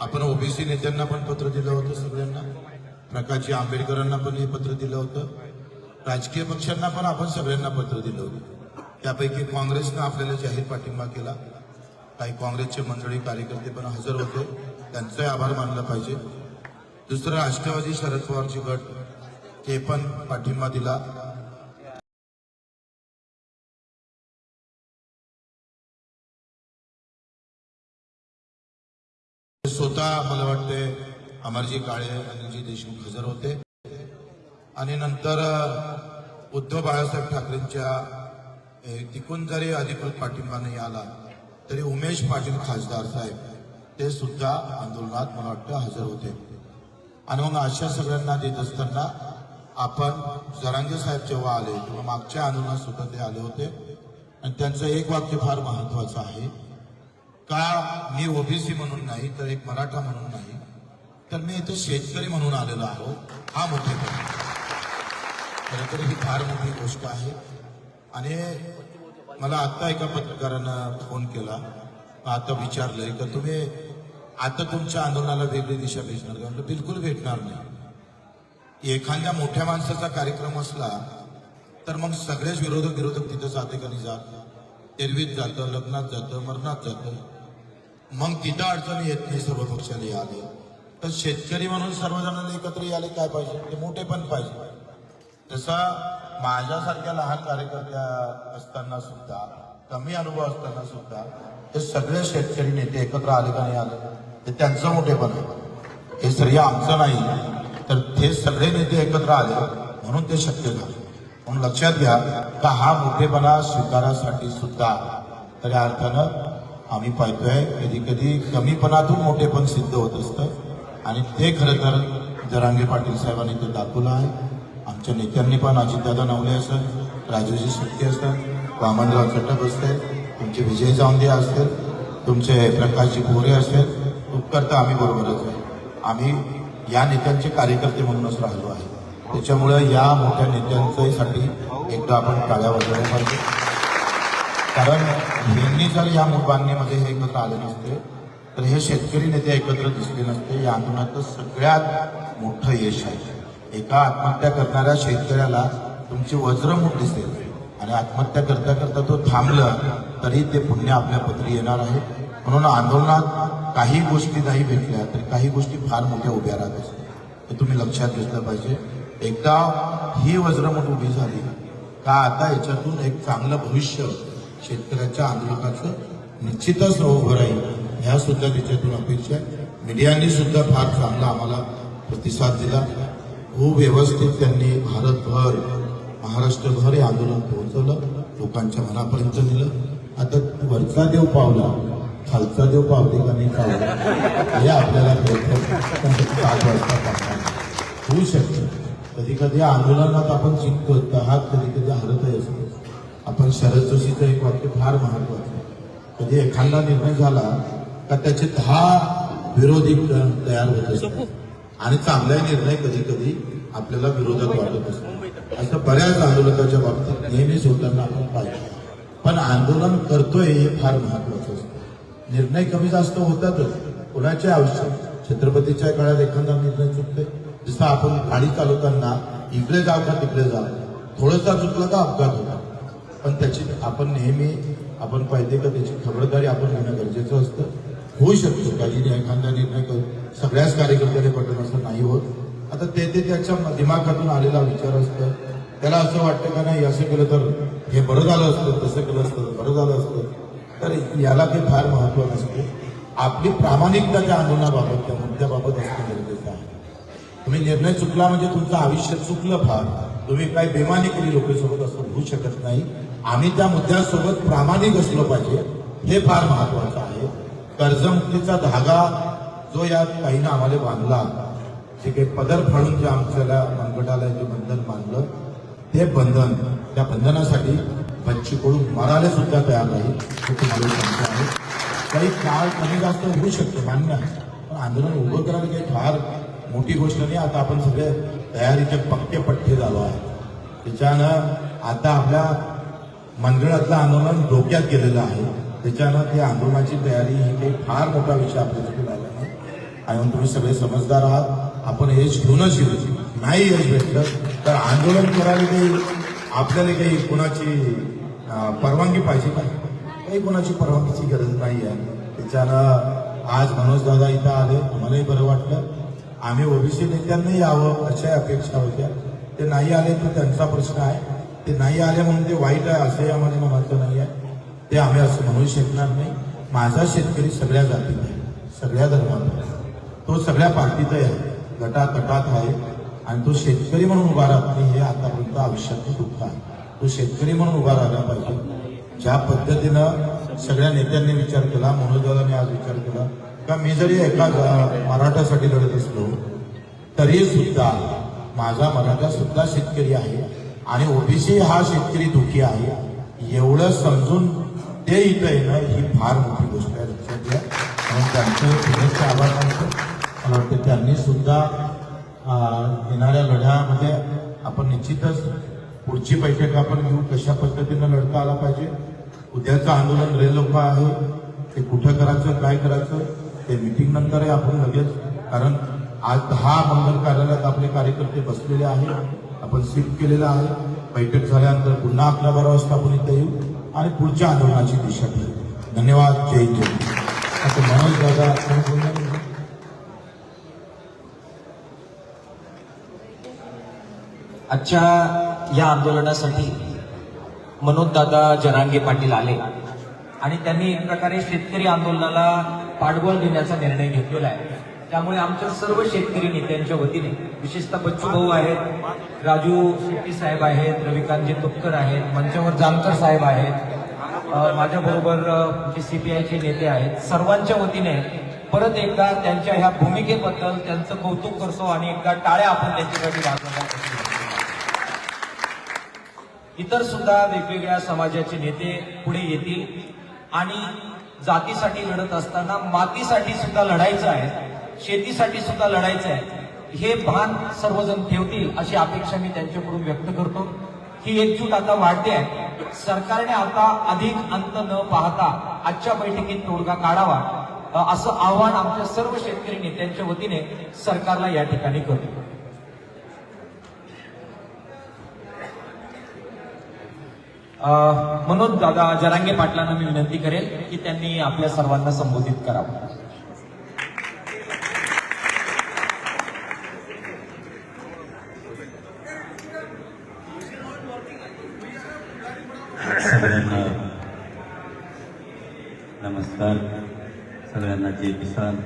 आपण ओबीसी नेत्यांना पण पत्र दिलं होतं, सगळ्यांना, प्रकाशजी आंबेडकरांना पण हे पत्र दिलं होतं, राजकीय पक्षांना पण आपण सगळ्यांना पत्र दिलं होतं. त्यापैकी काँग्रेसनं आपल्याला जाहीर पाठिंबा केला. काही काँग्रेसचे मंडळी कार्यकर्ते पण हजर होते, त्यांचाही आभार मानला पाहिजे. दुसरं राष्ट्रवादी शरद पवारचे गट, ते पण पाठिंबा दिला. स्वतः मला वाटते अमरजी काळे, अनिलजी देशमुख हजर होते. आणि नंतर उद्धव बाळासाहेब ठाकरेंच्या तिकून जरी अधिकृत पाठिंबा नाही आला तरी उमेश पाटील खासदार साहेब ते सुद्धा आंदोलनात मला वाटतं हजर होते. आणि मग अशा सगळ्यांना देत असताना आपण जरांगे साहेब जेव्हा आले तेव्हा मागच्या आंदोलनात सुद्धा ते आले होते. आणि त्यांचं एक वाक्य फार महत्वाचं आहे का, मी ओबीसी म्हणून नाही तर एक मराठा म्हणून नाही, तर मी इथं शेतकरी म्हणून आलेलो आहो. हा मोठेपणा, खरं तर ही फार मोठी गोष्ट आहे. आणि मला आता एका पत्रकारानं फोन केला, आता विचारलंय का तुम्ही आता तुमच्या आंदोलनाला वेगळी दिशा भेटणार का? म्हणजे बिलकुल भेटणार नाही. एखाद्या मोठ्या माणसाचा कार्यक्रम असला तर मग सगळेच विरोधक तिथं जाते का नाही जात, एरवीत जातं, लग्नात जातं, मरणात जातं, मग तिथं अडचणी येत नाही. सर्व पक्षाला आले तर शेतकरी म्हणून सर्वजणांना एकत्र यायला काय पाहिजे, ते मोठे पण पाहिजे. तसा माझ्यासारख्या लहान कार्यकर्त्या असताना सुद्धा, कमी अनुभव असताना सुद्धा ते सगळे शेतकरी नेते एकत्र आले का नाही आले, ते त्यांचं मोठेपण आहे. हे श्रेय आमचं नाही, तर ते सगळे नेते एकत्र आले म्हणून ते शक्य झालं. म्हणून लक्षात घ्या का हा मोठेपणा स्वीकारासाठी सुद्धा खऱ्या अर्थानं आम्ही पाहतोय कधी कधी कमीपणातून मोठेपण सिद्ध होत असतं. आणि ते खरं तर जरांगे पाटील साहेबांनी ते दाखवलं आहे. आमच्या नेत्यांनी पण, अजितदादा नवले असेल, राजूजी सुट्टे असेल, वामनराव चटप असतील, तुमचे विजय जावंदे असतील, तुमचे प्रकाशजी गोरे असेल, उत्कर्ता आम्ही बरोबरच आहे. आम्ही या नेत्यांचे कार्यकर्ते म्हणूनच राहिलो आहे. त्याच्यामुळे या मोठ्या नेत्यांच्यासाठी एकदा आपण टाळ्या वाजवल्या पाहिजे. कारण यांनी जर या बांधणीमध्ये हे एकत्र आले नसते तर हे शेतकरी नेते एकत्र दिसले नसते. या आंदोलनाचं सगळ्यात मोठं यश आहे. एका आत्महत्या करणाऱ्या शेतकऱ्याला तुमची वज्रमुठ दिसेल आणि आत्महत्या करता करता तो थांबलं तरी ते पुण्य आपल्या पत्री येणार आहे. म्हणून आंदोलनात काही गोष्टी नाही भेटल्या तरी काही गोष्टी फार मोठ्या उभ्या राहत असतात. हे तुम्ही लक्षात घेतलं पाहिजे. एकदा ही वज्रमुठ उभी झाली का आता याच्यातून एक चांगलं भविष्य शेतकऱ्याच्या आंदोलनाचं निश्चितच उभं राहील. ह्या सुद्धा त्याच्यातून अपेक्षा आहे. मीडियाने सुद्धा फार चांगला आम्हाला प्रतिसाद दिला. खूप व्यवस्थित त्यांनी भारतभर, महाराष्ट्रभर हे आंदोलन पोहोचवलं, लोकांच्या मनापर्यंत नेलं. आता वरचा देव पावला, खालचा देव पावले का नाही पावला हे आपल्याला कळतं. 7 वाजता होऊ शकतं. कधी कधी आंदोलनात आपण जिंकतो तर हात कधी कधी हरतही असतो. आपण शरद जोशीचं एक वाक्य फार महत्वाचं आहे, कधी एखादा निर्णय झाला का त्याचे 10 विरोधी तयार होत असतात आणि चांगला निर्णय कधी कधी आपल्याला विरोधात वाटत असतो. असं बऱ्याच आंदोलकाच्या बाबतीत नेहमीच होताना आपण पाहिजे. पण आंदोलन करतोय हे फार महत्वाचं असतं. निर्णय कमी जास्त होतातच कोणाचे आयुष्यात. छत्रपतीच्या काळात एखादा निर्णय चुकतोय, जसं आपण गाडी चालवताना इकडे जाऊ का तिकडे जाऊ, थोडंसा चुकलं का अपघात होता. पण त्याची आपण नेहमी आपण पाहिजे का त्याची खबरदारी आपण घेणं गरजेचं असतं. होऊ शकतो काही एखादा निर्णय सगळ्याच कार्यकर्त्याने पटन असं नाही होत. आता ते त्याच्या दिमागातून आलेला विचार असतं. त्याला असं वाटतं का नाही असं केलं तर हे बरं झालं असतं, तसं केलं असतं बरं झालं असतं. तर याला ते फार महत्व नसते. आपली प्रामाणिकता त्या आंदोलनाबाबत, त्या मुद्द्याबाबत असणं गरजेचं आहे. तुम्ही निर्णय चुकला म्हणजे तुमचं आयुष्य चुकलं फार. तुम्ही काही बेमानी केली लोकांसोबत असं होऊ शकत नाही. आम्ही त्या मुद्द्यासोबत प्रामाणिक असलो पाहिजे, हे फार महत्वाचं आहे. कर्जमुक्तीचा धागा जो या ताईनं आम्हाला बांधला, जे काही पदर फाडून जे आमच्याला मनगटाला जे बंधन बांधलं, ते बंधन, त्या बंधनासाठी बच्चू कडू मरायला सुद्धा तयार राहील हे तुम्हाला सांगतो आहे. काही काळ कमी जास्त होऊ शकतो मान्य आहे, पण आंदोलन उभं करायला काही फार मोठी गोष्ट नाही. आता आपण सगळे तयारीचे पक्के पट्टे झालो आहे. त्याच्यानं आता आपल्या मनगटातलं आंदोलन डोक्यात गेलेलं आहे. त्याच्यानं त्या आंदोलनाची तयारी ही काही फार मोठा विषय आपल्यासाठी राहिला नाही. आणि तुम्ही सगळे समजदार आहात. आपण यश घेऊनच येऊ. नाही यश भेटलं तर आंदोलन करायला काही आपल्याला काही कोणाची परवानगी पाहिजे का? काही कोणाची परवानगीची गरज नाही आहे. त्याच्यानं आज मनोजदादा इथं आले, आम्हालाही बरं वाटलं. आम्ही ओबीसी नेत्यांनाही यावं अशा अपेक्षा होत्या. ते नाही आले तर त्यांचा प्रश्न आहे. ते नाही आले म्हणून ते वाईट आहे असंही आम्हाला म्हणायचं नाही आहे. ते आम्ही असं म्हणू शकणार नाही. माझा शेतकरी सगळ्या जातीत आहे, सगळ्या धर्मात आहे, तो सगळ्या पार्टीत आहे, गटातटात आहे. आणि तो शेतकरी म्हणून उभा राहत नाही हे आतापर्यंत आयुष्यातलं दुःख आहे. तो शेतकरी म्हणून उभा राहिला पाहिजे. ज्या पद्धतीनं सगळ्या नेत्यांनी विचार केला, मनोजदादांनी आज विचार केला का मी जरी एका मराठासाठी लढत असलो तरी सुद्धा माझा मराठा सुद्धा शेतकरी आहे आणि ओबीसी हा शेतकरी दुःखी आहे, एवढं समजून ते इथं येणं ही फार मोठी गोष्ट आहे. लक्षात घ्या. म्हणून त्यांचे शुभेच्छा आभार मानतो. मला वाटतं त्यांनी सुद्धा येणाऱ्या लढ्यामध्ये आपण निश्चितच पुढची बैठक आपण घेऊ, कशा पद्धतीनं लढता आला पाहिजे. उद्याचं आंदोलन रेल्वे आहे, ते कुठं करायचं, काय करायचं ते मीटिंग नंतर आहे आपण लगेच. कारण आज 10 मंगल कार्यालयात आपले कार्यकर्ते बसलेले आहेत, आपण शिफ्ट केलेलं आहे. बैठक झाल्यानंतर पुन्हा 11-12 वाजता आपण इथे येऊ आणि पुढच्या आंदोलनाची दिशा ठेवू. धन्यवाद. जय जय. आता मनोज दादा आजच्या या आंदोलनासाठी मनोजदादा जरांगे पाटील आले आणि त्यांनी एक प्रकारे शेतकरी आंदोलनाला पाठबळ देण्याचा निर्णय घेतलेला आहे. त्यामुळे आमच्या सर्व शेतकरी नेत्यांच्या वतीने विशेषतः बच्चू भाऊ आहेत, राजू शेट्टी साहेब आहेत, रविकांतजी तुपकर आहेत, मंचावर जानकर साहेब आहेत, माझ्याबरोबर जे सीपीआयचे नेते आहेत, सर्वांच्या वतीने परत एकदा त्यांच्या ह्या भूमिकेबद्दल त्यांचं कौतुक करतो आणि एकदा टाळ्या आपण त्यांच्यासाठी वाजवल्या. इतर सुद्धा वेगवेगळ्या समाजाचे नेते पुढे येतील आणि जातीसाठी लढत असताना मातीसाठी सुद्धा लढायचं आहे, शेतीसाठी सुद्धा लढायचं आहे, हे भान सर्वजण ठेवतील अशी अपेक्षा मी त्यांच्याकडून व्यक्त करतो. ही एकजूट आता वाढते आहे. सरकारने आता अधिक अंत न पाहता आजच्या बैठकीत तोडगा काढावा असं आव्हान आमच्या सर्व शेतकरी नेत्यांच्या वतीने सरकारला या ठिकाणी करतो. मनोज दादा जरांगे पाटलांना मी विनंती करेल की त्यांनी आपल्या सर्वांना संबोधित करावं. सगळ्यांना नमस्कार. सगळ्यांना जय किसान.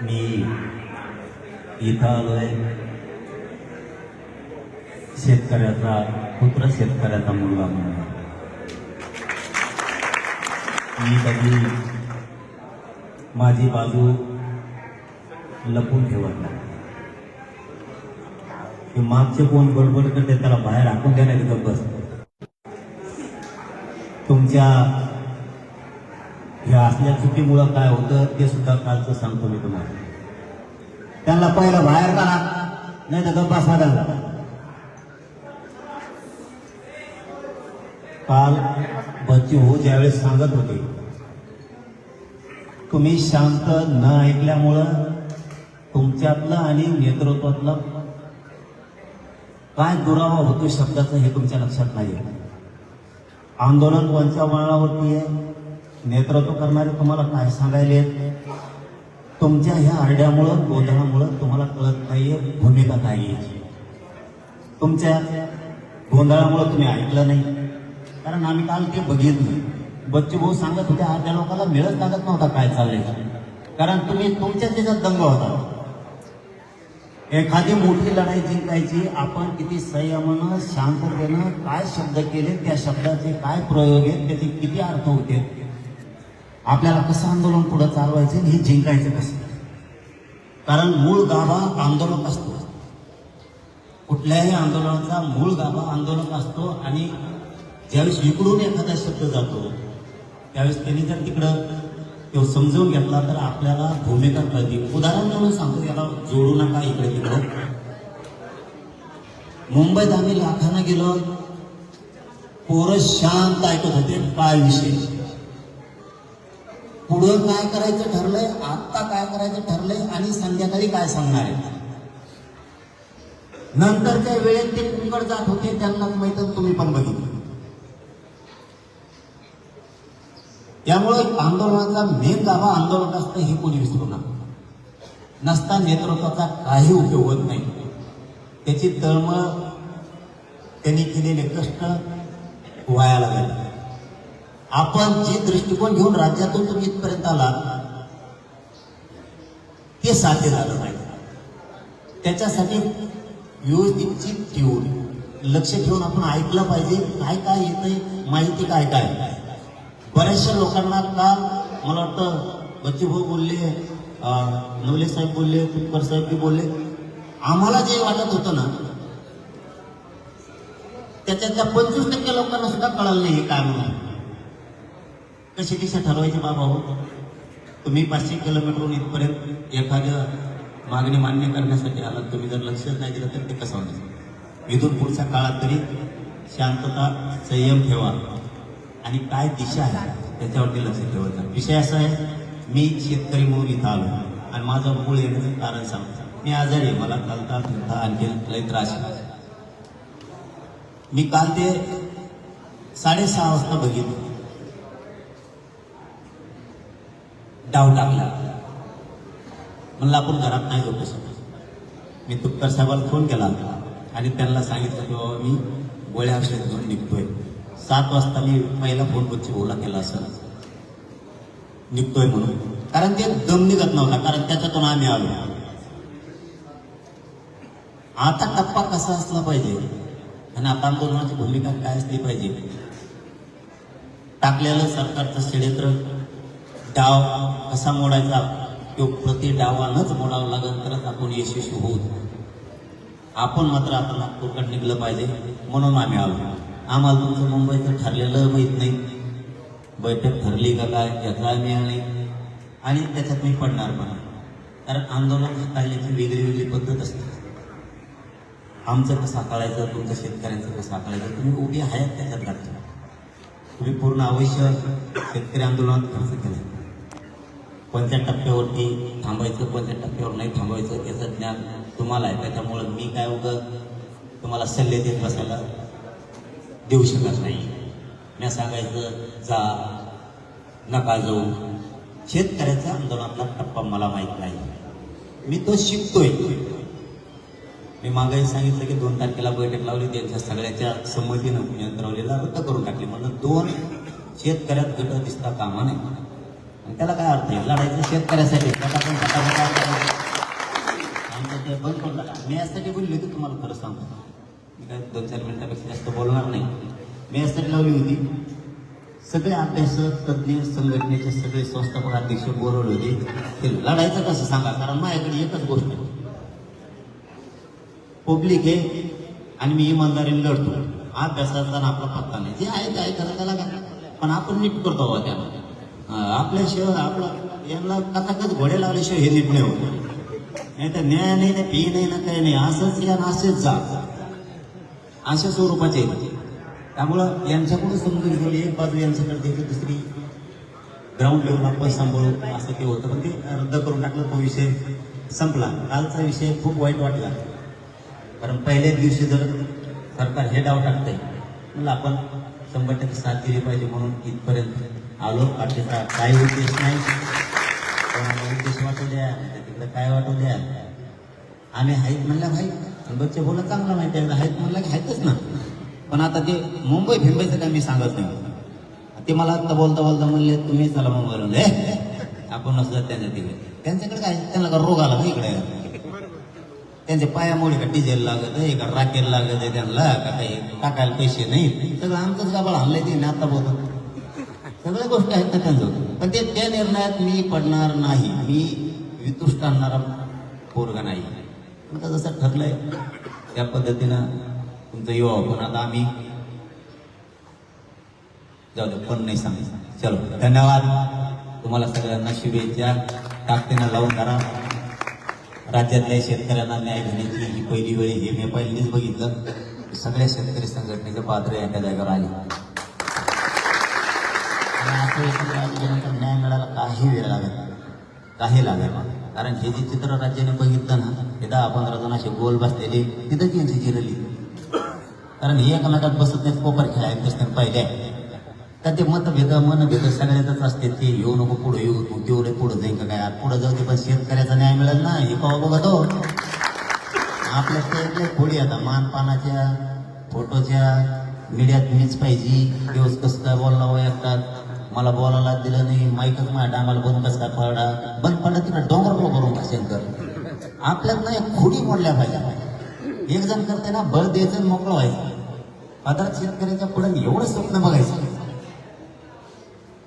मी इथं आलोय शेतकऱ्याचा पुत्र, शेतकऱ्याचा मुलगा म्हणून. मी कधी माझी बाजू लपून ठेवत नाही. की मागचे कोण बडबड करते त्याला बाहेर हाकून देण्यात बस. तुमच्या ह्या असल्या चुकीमुळं काय होतं ते सुद्धा कालचं सांगतो मी तुम्हाला. त्यांना पहिलं बाहेर काढा, नाही तर गप्पा साधा. काल बच्चू हो ज्यावेळेस सांगत होते, तुम्ही शांत न ऐकल्यामुळं तुमच्यातलं आणि नेतृत्वातलं काय दुरावा होतो शब्दाचं हे तुमच्या लक्षात नाही. आंदोलन कोणत्या वळणावरती आहे, नेतृत्व करणारे तुम्हाला काय सांगायले, तुमच्या ह्या आरड्यामुळं गोंधळामुळं तुम्हाला कळत नाहीये भूमिका काय यायची. तुमच्या गोंधळामुळं तुम्ही ऐकलं नाही. कारण आम्ही काल ते बघितलं. बच्चू भाऊ सांगत होते अर्ध्या लोकांना मिळत लागत नव्हता काय चाललंय, कारण तुम्ही तुमच्या त्याच्यात दंग होता. एखादी मोठी लढाई जिंकायची, आपण किती संयमानं शांततेनं काय शब्द केले, त्या शब्दाचे काय प्रयोग आहेत, त्याचे किती अर्थ होते, आपल्याला कसं आंदोलन पुढे चालवायचं, हे जिंकायचं कसं. कारण मूळ गाभा आंदोलक असतो. कुठल्याही आंदोलनाचा मूळ गाभा आंदोलक असतो. आणि ज्यावेळेस इकडून एखादा शब्द जातो त्यावेळेस त्यांनी जर तिकडं तो समजून घेतला तर आपल्याला भूमिका कळते. उदाहरण म्हणून सांगतो, याला जोडू नका इकडे तिकडं. मुंबईत आम्ही लाखानं गेलो, पोरं शांत ऐकत होते काय विषय. पुढं काय करायचं ठरलंय, आत्ता काय करायचं ठरलंय आणि संध्याकाळी काय सांगणार आहे. नंतरच्या वेळेत ते कुंकड जात होते, त्यांनाच माहित, तुम्ही पण बघितलं. त्यामुळे आंदोलनाचा मेन गाभा आंदोलन असतं हे कोणी विसरू नका. नसता नेतृत्वाचा काही उपयोग होत नाही. त्याची तळमळ, त्यांनी केलेले कष्ट वायाला गेले. आपण जे दृष्टिकोन घेऊन राज्यातून तुम्ही इथपर्यंत आला ते साध्य झालं नाही. त्याच्यासाठी व्यवस्थित चित ठेवून, लक्ष ठेवून आपण ऐकलं पाहिजे. काय काय येतंय, माहिती काय काय. बऱ्याचशा लोकांना काल मला वाटतं बच्चूभाऊ बोलले, नवले साहेब बोलले, तुपकर साहेब बी बोलले, आम्हाला जे वाटत होतं ना त्याच्यातल्या 25% लोकांना सुद्धा कळलं नाही हे काय म्हणून. कशी दिशा ठरवायची बाबा हो. तुम्ही 500 किलोमीटरहून इथपर्यंत एखाद्या मागणी मान्य करण्यासाठी आलात, तुम्ही जर लक्षच नाही दिलं तर ते कसं होणार. इथून पुढच्या काळात तरी शांतता, संयम ठेवा आणि काय दिशा आहे त्याच्यावरती लक्ष ठेवायचं. विषय असा आहे, मी शेतकरी म्हणून इथं आलो आणि माझं मूळ येण्याचं कारण सांगतो. मी आजारी आहे, मला कालता आणखी लई त्रास आहे. मी काल ते 6:30 वाजता बघितलं, डाव टाकला. म्हणलं आपण घरात नाही झोपू शकत. मी तुपकर साहेबाला फोन केला आणि त्यांना सांगितलं की बाबा मी गोळ्या औषध घेऊन निघतोय. 7 वाजता मी पहिला फोन बच्चूभाऊला केला असं निघतोय म्हणून, कारण ते दम निघत नव्हता, कारण त्याच्यातून आम्ही आलो. आता टप्पा कसा असला पाहिजे आणि आता आंदोलनाची भूमिका काय असली पाहिजे. टाकलेलं सरकारचं षड्यंत्र, डाव कसा मोडायचा, तो प्रति डावानंच मोडावं लागेल तरच आपण यशस्वी होऊ. आपण मात्र आता नागपूरकडे निघलं पाहिजे म्हणून आम्ही आलो. आम्हाला तुमचं मुंबईचं ठरलेलं माहीत नाही, बैठक ठरली का काय याचा आम्ही नाही आणि त्याच्यात मी पडणार पण. कारण आंदोलन हाताळण्याची वेगळी वेगळी पद्धत असते. आमचं कसं हाताळायचं, तुमचं शेतकऱ्यांचं कसं हाताळायचं, तुम्ही उभी आहेत त्याच्यात घातलं. तुम्ही पूर्ण आवश्यक शेतकरी आंदोलनात खर्च केला. कोणत्या टप्प्यावरती थांबायचं, कोणत्या टप्प्यावर नाही थांबायचं याचं ज्ञान तुम्हाला आहे. त्याच्यामुळं मी काय उगं तुम्हाला सल्ले देत बसायला देऊ शकत नाही. मी सांगायचं जा, नका जाऊ. शेतकऱ्याच्या आंदोलनातला टप्पा मला माहीत नाही, मी तो शिकतोय. मी मागेही सांगितलं की 2 तारखेला बैठक लावली, त्यांच्या सगळ्याच्या संमतीनं यंत्रवलेला रद्द करून टाकली. म्हणून 2 शेतकऱ्यात गट दिसता कामा नाही. आणि त्याला काय अर्थ आहे, लढायचं शेतकऱ्यासाठी. ते बंद करून टाका. मी यासाठी बोलली होती, तुम्हाला खरं सांगतो, मी काय 2-4 मिनिटापेक्षा जास्त बोलणार नाही. मी यासाठी लावली होती, सगळे अभ्यासक, तज्ज्ञ, संघटनेचे सगळे संस्थापक अध्यक्ष बोलवले होते. ते लढायचं कसं सांगा, कारण माझ्याकडे एकच गोष्ट आहे, पब्लिक आहे आणि मी इमानदारीने लढतो. अभ्यासाचा आपला पत्ता नाही, जे आहे ते आहे खरं त्याला का, पण आपण नीट करतो बाबा त्याला. आपल्याशिवाय आपला यांना कथाकच घोडे लावल्याशिवाय हे नीट नाही होत. नाही तर न्याय नाही, ना फी नाही, ना काही नाही, असंच या असंच जा, अशा स्वरूपाचे. त्यामुळं यांच्याकडून समजून घेऊन एक बाजू यांच्याकडे द्यायची, दुसरी ग्राउंड लेवल आपण सांभाळू असं ते होतं. पण ते रद्द करून टाकलं, तो विषय संपला. कालचा विषय खूप वाईट वाटला, कारण पहिल्याच दिवशी जर सरकार हे डाव टाकतंय म्हणलं आपण 100% साथ दिली पाहिजे म्हणून इथपर्यंत आलो. बाकीचा काही उद्देश नाही, कोणाला उद्देश वाटू द्या, तिकडे काय वाटू द्या. आम्ही आहेत म्हणल्या भाई, बच्चे बोला चांगला माहिती आहे, आहेत म्हणलं की आहेतच ना. पण आता ते मुंबई फिंबईचं काय मी सांगत नाही. ते मला आता बोलता बोलता म्हणले तुम्ही चला मुंबईला, आपण नसलं त्यांच्या तिकडे. त्यांच्याकडे काय, त्यांना का रोग आला का इकडे, त्यांच्या पायामुळे का डिझेल लागत आहे का, राखेल लागत आहे त्यांना का, काही टाकायला पैसे नाही. सगळं आमचंच गाबाळ हल्लंय ते आता बोलत. सगळ्या गोष्टी आहेत ना त्यांचं. पण ते त्या निर्णयात मी पडणार नाही. मी वितुष्ट आणणारा पोरगा नाही. तुमचं जसं ठरलंय त्या पद्धतीनं तुमचं युवा. पण आता आम्ही जाऊ दे, पण नाही सांगायचं. चलो, धन्यवाद तुम्हाला सगळ्यांना, शुभेच्छा. ताकदीनं लावून धरा. राज्यातल्या शेतकऱ्यांना न्याय घेण्याची ही पहिली वेळ, हे मी पहिल्यांदाच बघितलं. सगळ्या शेतकरी संघटनेचे पात्र एका जागेवर आले. असं एकत्र आल्यानंतर न्याय मिळायला काही वेळ लागेल, काही लागेल. कारण हे जे चित्र राज्याने बघितलं ना, ते 10-15 जण असे गोल बसलेले, तिथं यांची जिरली. कारण हे एकमेकात बसत नाहीत, कोपर खेळायला दिसतात पहिले. तर ते मनभेद सगळ्यातच असते. ते येऊ नको, पुढे येऊ नको, तेवढे पुढे जाईन का काय, पुढे जाऊ दे, पण शेतकऱ्याचा न्याय मिळेल ना, हे कवा बघतो. आपल्या ते खोडी आता मानपानाच्या फोटोच्या मीडियात मीच पाहिजे, दिवस कसं काय बोलला वयात, मला बोलायला दिलं नाही, माईकच माझ्या टायमाला बंद कसं काय बंद पडला तिकडे डोंगर करून शंकर. आपल्यात ना एक खोडी मोडल्या पाहिजे. एक जण करते ना, बळ द्यायचं मोकळं व्हायचं. आता शेतकऱ्याच्या पुढे एवढं स्वप्न बघायचं.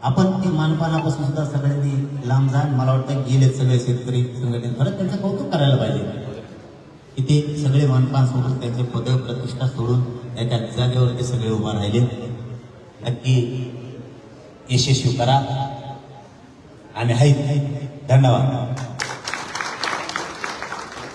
आपण ते मानपानापासून सुद्धा सगळ्यांनी लांब जा. मला वाटतं गेले सगळे शेतकरी संघटनेत खरंच त्यांचं कौतुक करायला पाहिजे. इथे सगळे मानपान सोडून, त्यांचे पद प्रतिष्ठा सोडून एका जागेवरती सगळे उभा राहिले. नक्की यशस्वी करा. आम्ही आहेत. धन्यवाद.